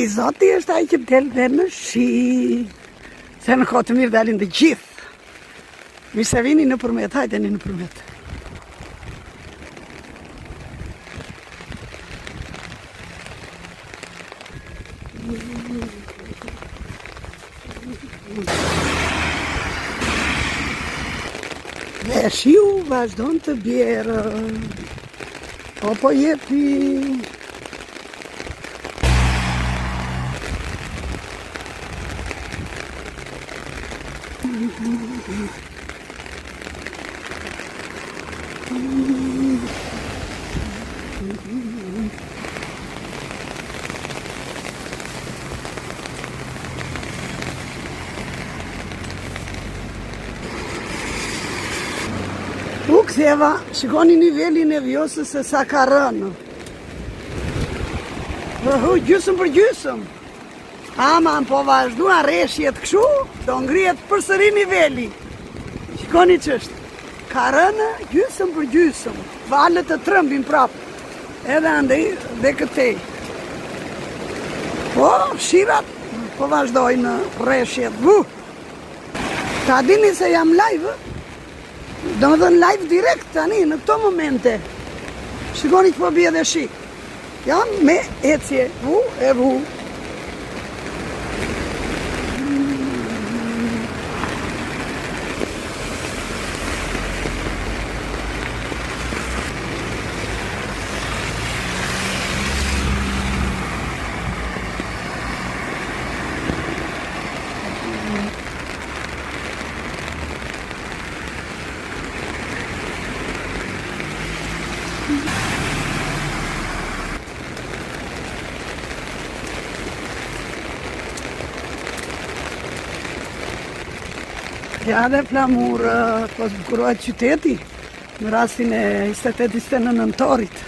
Zoti është ai që del dhe në shi. Se në kohë të mirë dalin të gjithë. Mirë se vini në përmet, hajdeni në përmet. Dhe shiu vazhdon të bjerë. Po jepi. U ktheva, shikoni nivelin e vjosës se sa ka rënë. Gjysëm për gjysëm. Ama po vazhduan rreshjet kështu, do ngrihet përsëri niveli. Shikoni ç'është. Ka rënë gjysëm për gjysëm. Valët të trëmbin prapë. Edhe andej dhe këtej. Po, shirat po vazhdojnë rreshjet. Ta dini se jam live. Do më dhënë live direkt tani në këto momente. Shikoni që po bie dhe shi. Jam me ecje. Vu. Ja dhe flamur po zbukurohet qyteti në rastin e 28-29 nëntorit.